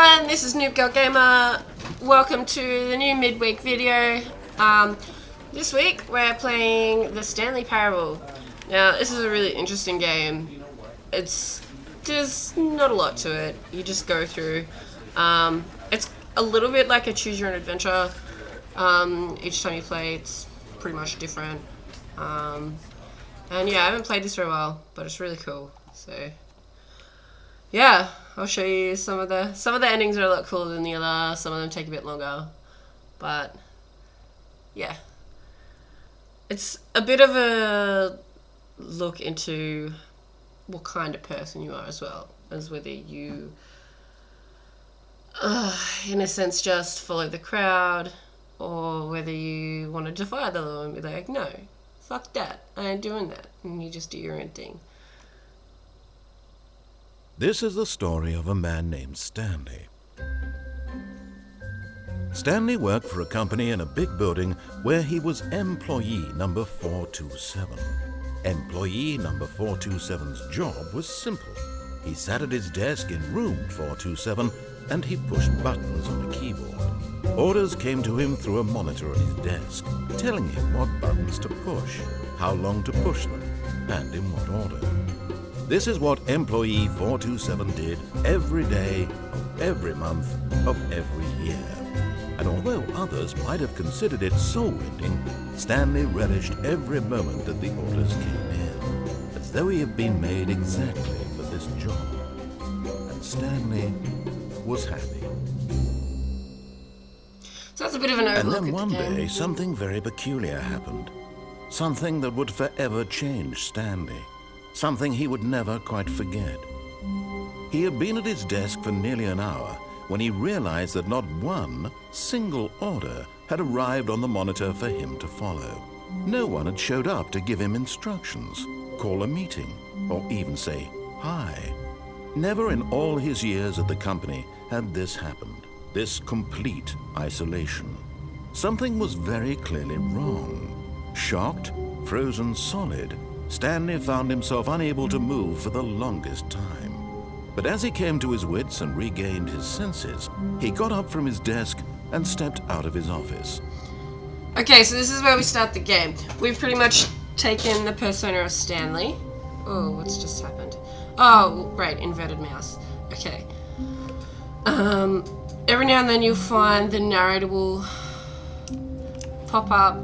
everyone, this is NoobGirlGamer. Welcome to the new midweek video. This week we're playing the Stanley Parable. Now this is a really interesting game. There's not a lot to it. You just go through. It's a little bit like a choose your own adventure. Each time you play it's pretty much different. And yeah, I haven't played this for a while, but it's really cool. So yeah, I'll show you some of the endings are a lot cooler than the other. Some of them take a bit longer, but yeah, it's a bit of a look into what kind of person you are, as well as whether you, in a sense, just follow the crowd, or whether you want to defy the law and be like, no, fuck that, I ain't doing that, and you just do your own thing. This is the story of a man named Stanley. Stanley worked for a company in a big building where he was employee number 427. Employee number 427's job was simple. He sat at his desk in room 427 and he pushed buttons on a keyboard. Orders came to him through a monitor at his desk, telling him what buttons to push, how long to push them, and in what order. This is what employee 427 did every day of every month of every year. And although others might have considered it soul-rending, Stanley relished every moment that the orders came in, as though he had been made exactly for this job. And Stanley was happy. So that's a bit of an overlook. And then one day, something very peculiar happened. Something that would forever change Stanley. Something he would never quite forget. He had been at his desk for nearly an hour when he realized that not one single order had arrived on the monitor for him to follow. No one had showed up to give him instructions, call a meeting, or even say hi. Never in all his years at the company had this happened, this complete isolation. Something was very clearly wrong. Shocked, frozen solid, Stanley found himself unable to move for the longest time. But as he came to his wits and regained his senses, he got up from his desk and stepped out of his office. Okay, so this is where we start the game. We've pretty much taken the persona of Stanley. Oh, what's just happened? Oh, right, inverted mouse. Okay. Every now and then you'll find the narrator will pop up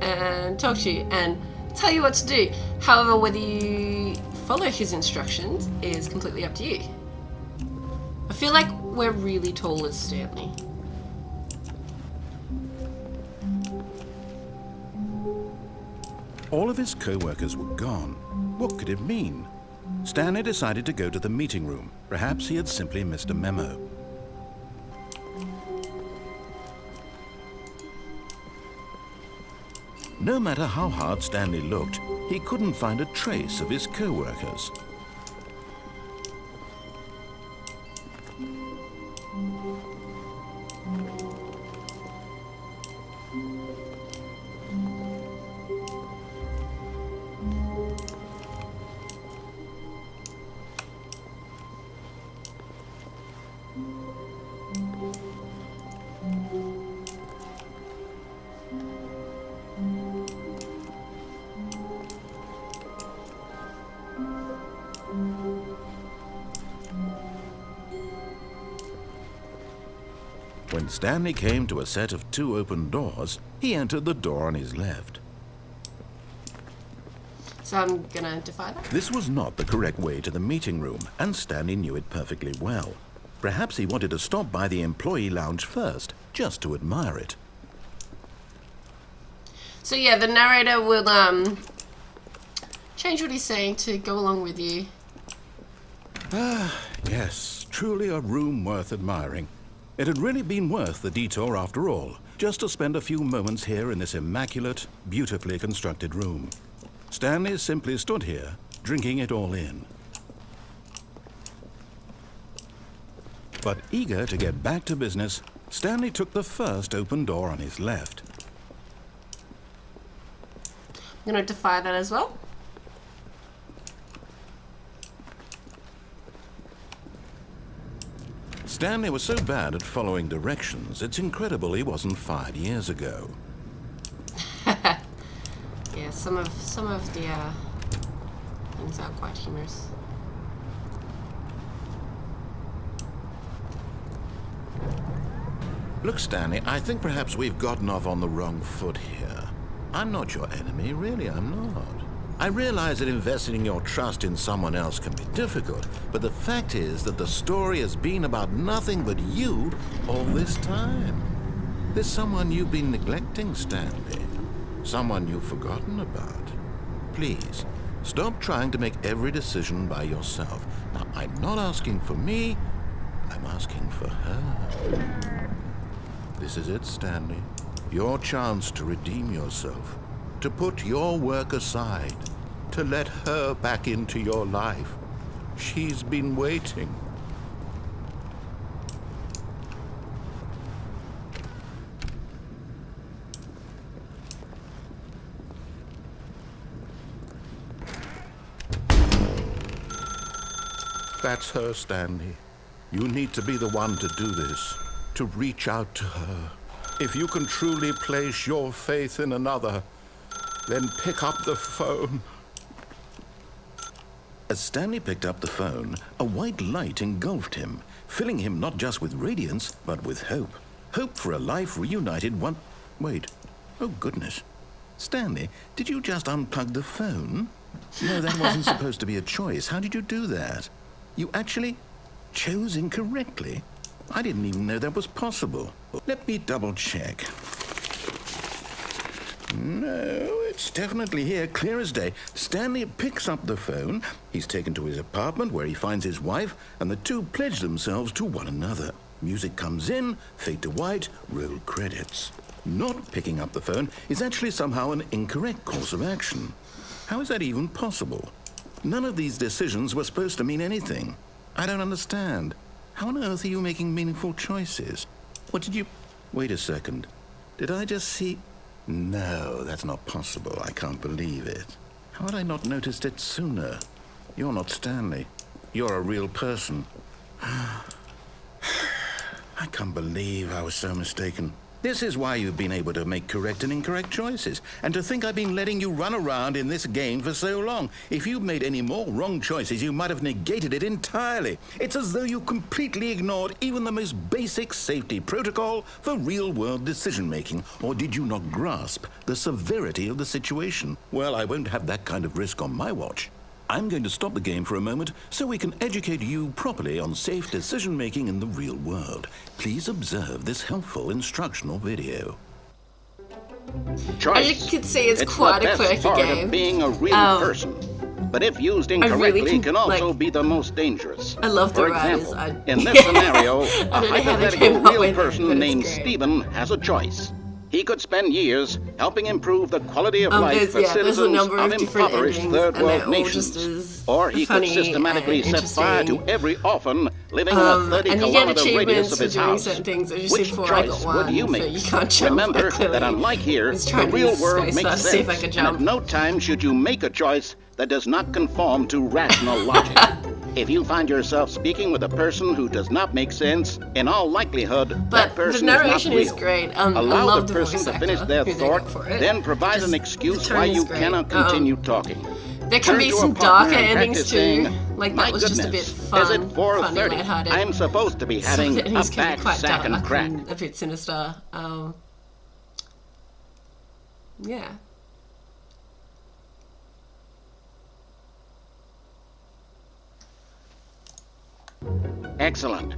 and talk to you and tell you what to do. However, whether you follow his instructions is completely up to you. I feel like we're really tall as Stanley. All of his co-workers were gone. What could it mean? Stanley decided to go to the meeting room. Perhaps he had simply missed a memo. No matter how hard Stanley looked, he couldn't find a trace of his co-workers. When Stanley came to a set of 2 open doors, he entered the door on his left. So I'm gonna defy that? This was not the correct way to the meeting room, and Stanley knew it perfectly well. Perhaps he wanted to stop by the employee lounge first, just to admire it. So yeah, the narrator will change what he's saying to go along with you. Ah, yes, truly a room worth admiring. It had really been worth the detour after all, just to spend a few moments here in this immaculate, beautifully constructed room. Stanley simply stood here, drinking it all in. But eager to get back to business, Stanley took the first open door on his left. I'm gonna defy that as well. Stanley was so bad at following directions, it's incredible he wasn't fired years ago. Yeah, some of the things are quite humorous. Look, Stanley, I think perhaps we've gotten off on the wrong foot here. I'm not your enemy, really, I'm not. I realize that investing your trust in someone else can be difficult, but the fact is that the story has been about nothing but you all this time. There's someone you've been neglecting, Stanley. Someone you've forgotten about. Please, stop trying to make every decision by yourself. Now, I'm not asking for me, I'm asking for her. This is it, Stanley. Your chance to redeem yourself. To put your work aside. To let her back into your life. She's been waiting. That's her, Stanley. You need to be the one to do this. To reach out to her. If you can truly place your faith in another, then pick up the phone. As Stanley picked up the phone, a white light engulfed him, filling him not just with radiance, but with hope. Hope for a life reunited one... Wait. Oh, goodness. Stanley, did you just unplug the phone? No, that wasn't supposed to be a choice. How did you do that? You actually chose incorrectly? I didn't even know that was possible. Let me double check. No, it's definitely here, clear as day. Stanley picks up the phone. He's taken to his apartment where he finds his wife, and the two pledge themselves to one another. Music comes in, fade to white, roll credits. Not picking up the phone is actually somehow an incorrect course of action. How is that even possible? None of these decisions were supposed to mean anything. I don't understand. How on earth are you making meaningful choices? What did you... Wait a second. Did I just see... No, that's not possible. I can't believe it. How had I not noticed it sooner? You're not Stanley. You're a real person. I can't believe I was so mistaken. This is why you've been able to make correct and incorrect choices. And to think I've been letting you run around in this game for so long. If you'd made any more wrong choices, you might have negated it entirely. It's as though you completely ignored even the most basic safety protocol for real-world decision-making. Or did you not grasp the severity of the situation? Well, I won't have that kind of risk on my watch. I'm going to stop the game for a moment so we can educate you properly on safe decision-making in the real world. Please observe this helpful instructional video. As you can see, it's quite a quirky game. Of being a real person. But if used incorrectly, it can also be the most dangerous. I love the For example, writers. in this scenario, a hypothetical real person named great. Stephen has a choice. He could spend years helping improve the quality of life for there's a citizens number of of different impoverished endings, third and world they're all nations. just as Or he could funny systematically and set fire to interesting. every orphan living in a 30-kilometer radius of his doing house. certain things. As you said Which before, I got choice one, would you so make? you can't jump. Remember Clearly that unlike here, was the trying to real use world space makes first to see if I sense, could and at jump. no time should you make a choice that does not conform to rational logic. If you find yourself speaking with a person who does not make sense, in all likelihood, But that person the narration is is not real. great. I Allow love the the person voice to finish actor their who they thought, got for it. then provide Just an the excuse tone why is you great. cannot continue talking. There can Turn be to a some partner darker and endings practice too. saying, Like "My that was just a bit goodness, fun, is it funny, 4:30? lighthearted. I'm supposed to be Some having a endings can back, be quite sack, dark and crack." and a bit sinister. Yeah. Excellent.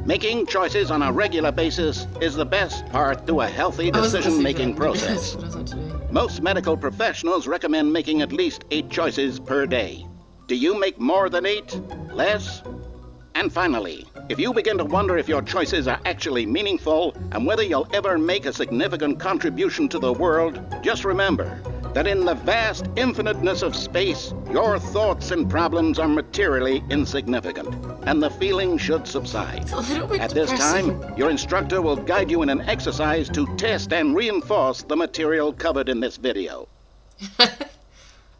Making choices on a regular basis is the best part to a healthy decision-making process. What I was meant to do. Most medical professionals recommend making at least 8 choices per day. Do you make more than 8? Less? And finally, if you begin to wonder if your choices are actually meaningful and whether you'll ever make a significant contribution to the world, just remember that in the vast infiniteness of space, your thoughts and problems are materially insignificant, and the feeling should subside. It's a little bit At this depressing. time, your instructor will guide you in an exercise to test and reinforce the material covered in this video.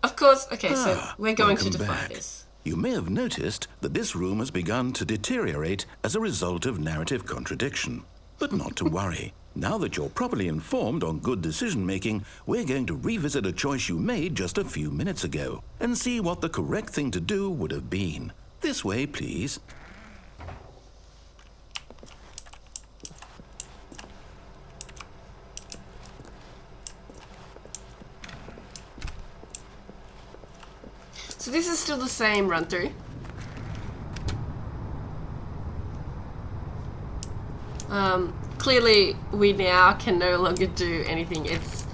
Of course. Okay, so we're going to welcome define back. this. You may have noticed that this room has begun to deteriorate as a result of narrative contradiction. But not to worry. Now that you're properly informed on good decision-making, we're going to revisit a choice you made just a few minutes ago and see what the correct thing to do would have been. This way, please. So this is still the same run-through. Clearly, we now can no longer do anything. It's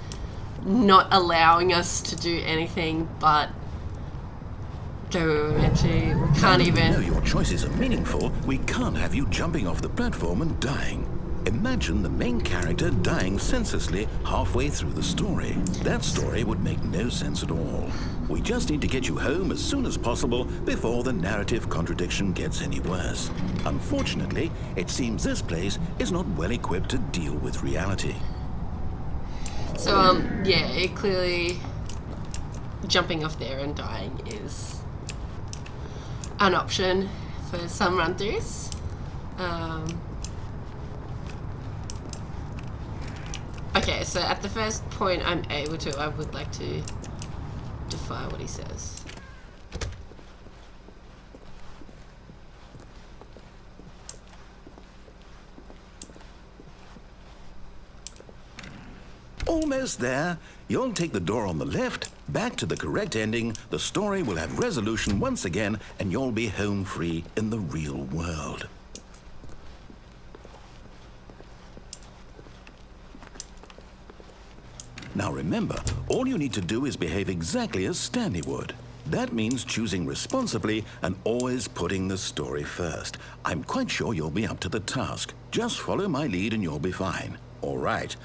not allowing us to do anything but go into... We can't even... Now your choices are meaningful, we can't have you jumping off the platform and dying. Imagine the main character dying senselessly halfway through the story. That story would make no sense at all. We just need to get you home as soon as possible before the narrative contradiction gets any worse. Unfortunately, it seems this place is not well equipped to deal with reality. So, yeah, it clearly... Jumping off there and dying is an option for some run-throughs. Okay, so at the first point I'm able to, I would like to defy what he says. Almost there. You'll take the door on the left, back to the correct ending, the story will have resolution once again, and you'll be home free in the real world. Now remember, all you need to do is behave exactly as Stanley would. That means choosing responsibly and always putting the story first. I'm quite sure you'll be up to the task. Just follow my lead and you'll be fine. All right.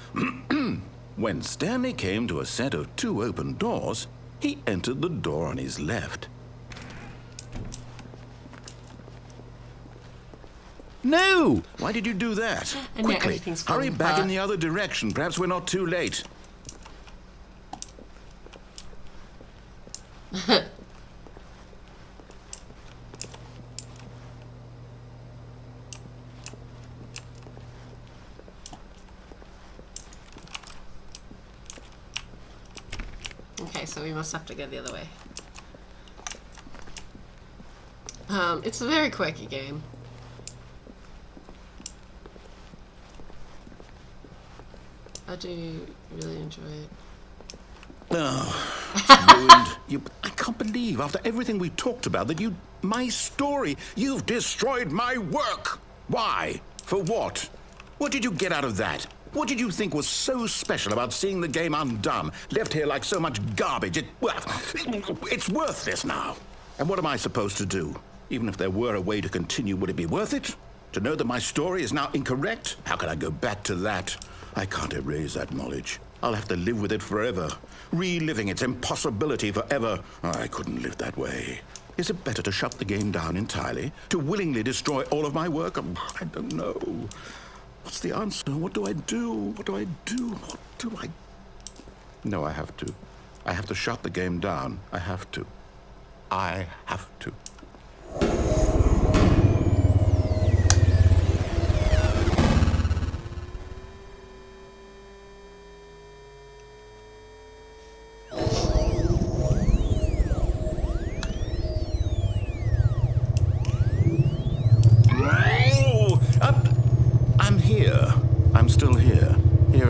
When Stanley came to a set of 2 open doors, he entered the door on his left. No! Why did you do that? And Quickly, hurry back in the other direction. Perhaps we're not too late. Okay, so we must have to go the other way. It's a very quirky game. I do really enjoy it. Oh, it's ruined. I can't believe, after everything we talked about, that my story, you've destroyed my work. Why? For what? What did you get out of that? What did you think was so special about seeing the game undone, left here like so much garbage? It's worthless now. And what am I supposed to do? Even if there were a way to continue, would it be worth it? To know that my story is now incorrect? How can I go back to that? I can't erase that knowledge. I'll have to live with it forever, reliving its impossibility forever. I couldn't live that way. Is it better to shut the game down entirely? To willingly destroy all of my work? I don't know. What's the answer? What do I do? What do I do? What do I... No, I have to. I have to shut the game down. I have to. I have to. I'm still here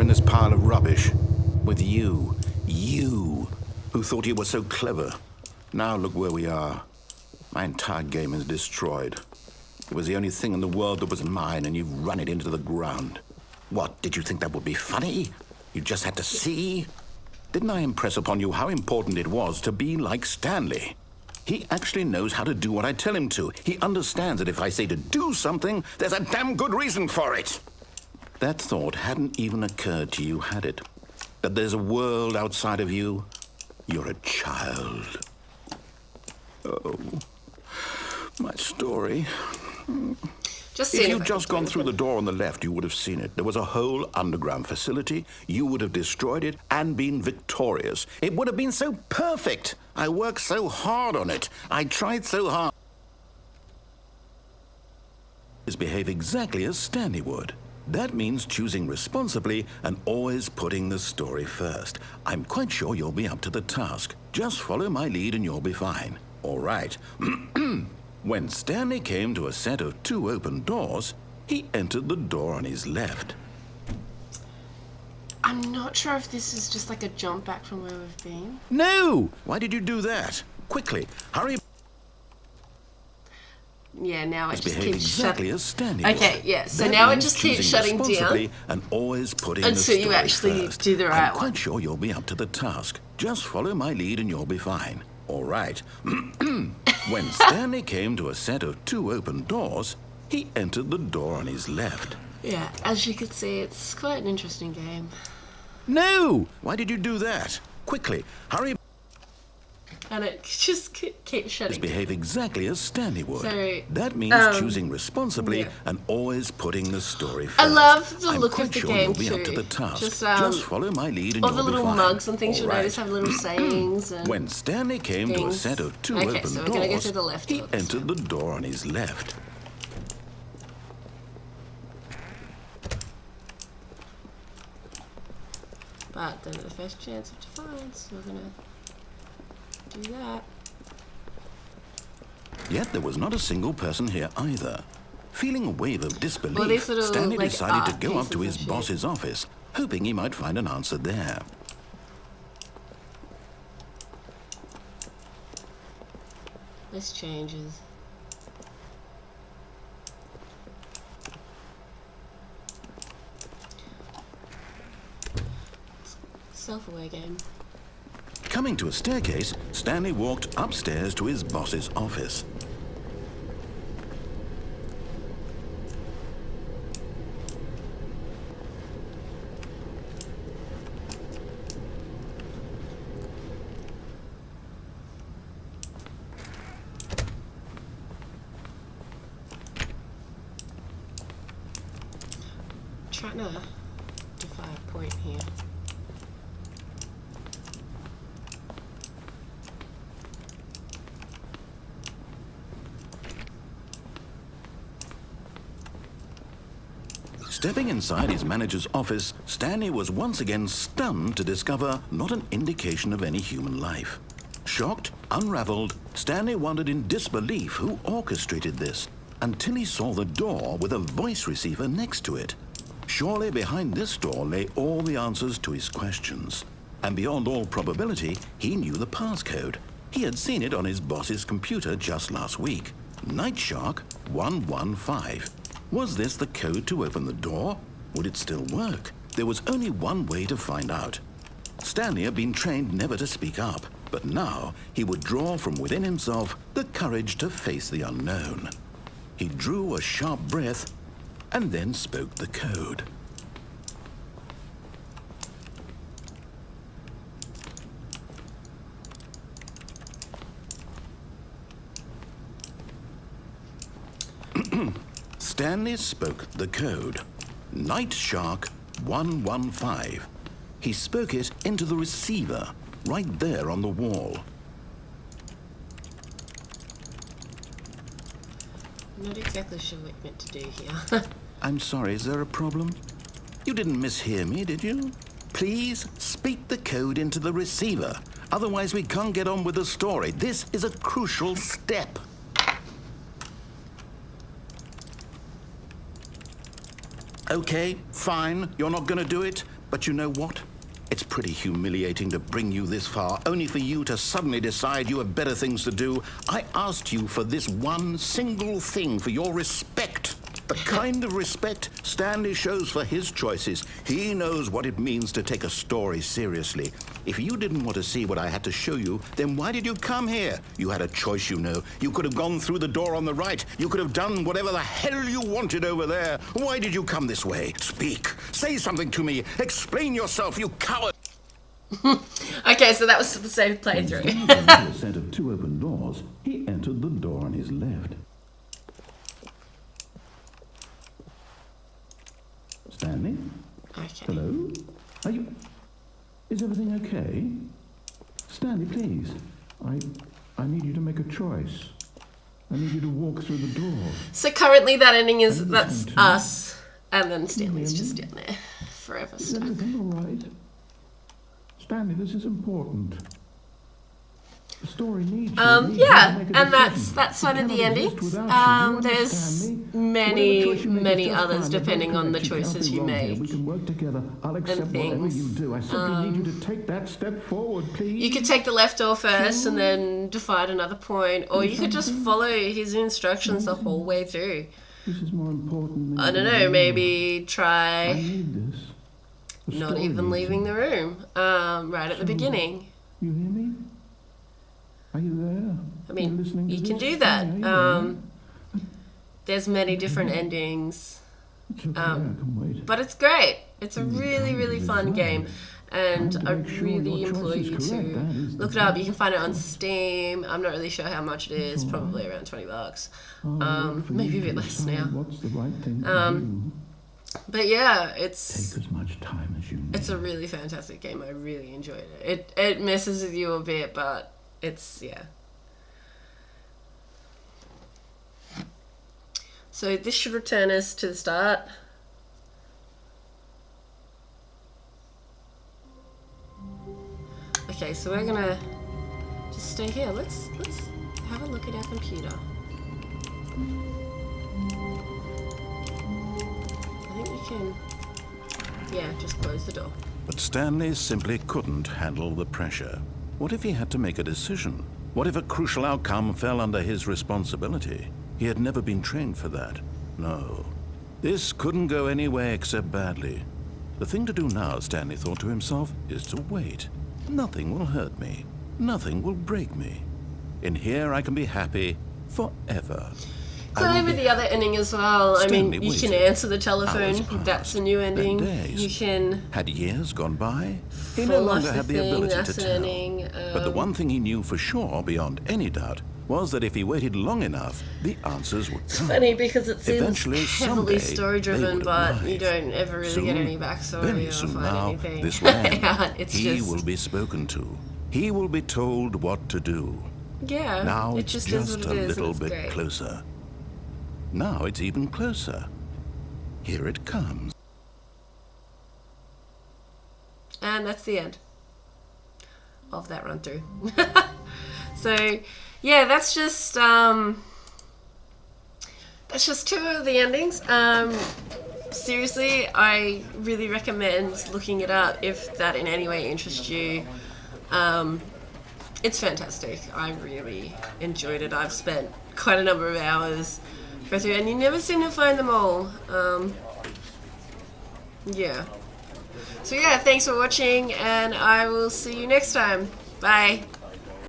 in this pile of rubbish, with you, who thought you were so clever. Now look where we are. My entire game is destroyed. It was the only thing in the world that was mine, and you've run it into the ground. What, did you think that would be funny? You just had to see? Didn't I impress upon you how important it was to be like Stanley? He actually knows how to do what I tell him to. He understands that if I say to do something, there's a damn good reason for it. That thought hadn't even occurred to you, had it? That there's a world outside of you? You're a child. Oh, my story. Just If seeing you'd I can just gone find through the it. door on the left, you would have seen it. There was a whole underground facility. You would have destroyed it and been victorious. It would have been so perfect. I worked so hard on it. I tried so hard. Behave exactly as Stanley would. That means choosing responsibly and always putting the story first. I'm quite sure you'll be up to the task. Just follow my lead and you'll be fine. All right. When Stanley came to a set of 2 open doors, he entered the door on his left. I'm not sure if this is just like a jump back from where we've been. No! Why did you do that? Quickly, hurry. Yeah, now it just Behave keeps exactly shutting. as Stanley Okay, would. yeah, so That now it means just keeps choosing shutting down responsibly and always putting the until you story actually first. do the right I'm quite one. sure you'll be up to the task. Just follow my lead and you'll be fine. All right. When Stanley came to a set of 2 open doors, he entered the door on his left. Yeah, as you can see, it's quite an interesting game. No! Why did you do that? Quickly, hurry. And it just keeps shutting down. Behave exactly as Stanley would. So, that means choosing responsibly yeah. and always putting the story first. I love the I'm look quite of the sure game you'll be too. up to the task. Just follow my lead and all you'll the be little fine. mugs and things All you'll notice right. have little sayings and When Stanley came to a things. set of 2 Okay, open so we're gonna go doors, to the left he doors. entered the door on his left. But then at the first chance of defiance, we're gonna do that. Yet there was not a single person here either. Feeling a wave of disbelief, Well, these little, Stanley like, decided to art go up to pieces his and shit. boss's office, hoping he might find an answer there. This changes. Self-aware game. Coming to a staircase, Stanley walked upstairs to his boss's office. Trying to defy a point here. Stepping inside his manager's office, Stanley was once again stunned to discover not an indication of any human life. Shocked, unraveled, Stanley wondered in disbelief who orchestrated this, until he saw the door with a voice receiver next to it. Surely behind this door lay all the answers to his questions. And beyond all probability, he knew the passcode. He had seen it on his boss's computer just last week. Night Shark 115. Was this the code to open the door? Would it still work? There was only one way to find out. Stanley had been trained never to speak up, but now he would draw from within himself the courage to face the unknown. He drew a sharp breath and then spoke the code. Stanley spoke the code. Night Shark 115. He spoke it into the receiver, right there on the wall. I'm not exactly sure what you're meant to do here. I'm sorry, is there a problem? You didn't mishear me, did you? Please speak the code into the receiver. Otherwise, we can't get on with the story. This is a crucial step. Okay, fine, you're not gonna do it, but you know what? It's pretty humiliating to bring you this far, only for you to suddenly decide you have better things to do. I asked you for this one single thing, for your respect. The kind of respect Stanley shows for his choices. He knows what it means to take a story seriously. If you didn't want to see what I had to show you, then why did you come here? You had a choice, you know. You could have gone through the door on the right. You could have done whatever the hell you wanted over there. Why did you come this way? Speak. Say something to me. Explain yourself, you coward. Okay, so that was the same playthrough. A set of 2 open doors. He entered the door on his left. Okay. Hello? Are you... Is everything okay? Stanley, please. I need you to make a choice. I need you to walk through the door. So currently that ending is, Are you that's listening to me? us. And then Stanley's just down there. Forever Is stuck. everything all right?Stanley, this is important. The story needs you. It needs you to Yeah, make a and decision. that's It one of the cannot exist endings. without you. Do you There's understand me? many, Whatever choice you make is many just others fine. They're depending both on the correct. You can't choices be you wrong here. make. We can work together. I'll accept whatever things. you do. I simply need you to take that step forward, please. You could take the left door first and then divide another point, or you could just follow his instructions the whole way through. This is more important than I don't you know, know. maybe I try need this. The not story even needs leaving it. the room right at the beginning. You hear me? Are you there? I mean, You're listening to you can this? do that. Yeah, yeah. There's many different endings, It's okay, I can wait. but it's great. It's a You really, can't really do fun this game, and Trying to I make sure really your implore choice you is correct, that to is the look it up. You key. can find it on Steam. I'm not really sure how much it is. all Probably around $20. I'll wait for Maybe you a bit to less decide now. What's the right thing to do? But yeah, Take it's as much time as you need. a really fantastic game. I really enjoyed it. It messes with you a bit, but it's yeah. So this should return us to the start. Okay, so we're gonna just stay here. Let's have a look at our computer. I think we can, yeah, just close the door. But Stanley simply couldn't handle the pressure. What if he had to make a decision? What if a crucial outcome fell under his responsibility? He had never been trained for that. No. This couldn't go any way except badly. The thing to do now, Stanley thought to himself, is to wait. Nothing will hurt me. Nothing will break me. In here I can be happy forever. I Play will with be the other ending as well. I Stanley mean, you can waited. answer the telephone. Hours passed, That's a new then ending. days. You can Had years gone by? He no fall longer off had the thing. ability That's to an tell. ending. But the one thing he knew for sure, beyond any doubt, was that if he waited long enough, the answers would come. Funny because it seems Eventually, heavily someday, story they driven, would but arrive. you don't ever really Soon, get any backstory very or soon find now, anything. this will end. Yeah, it's He just will be spoken to. He will be told what to do. yeah. Now it it's just just is a what it is, and little it's bit great. closer. Now it's even closer. Here it comes. And that's the end of that run through. So yeah, that's just two of the endings. Seriously, I really recommend looking it up if that in any way interests you. It's fantastic. I really enjoyed it. I've spent quite a number of hours going through, and you never seem to find them all. Yeah. So yeah, thanks for watching, and I will see you next time. Bye.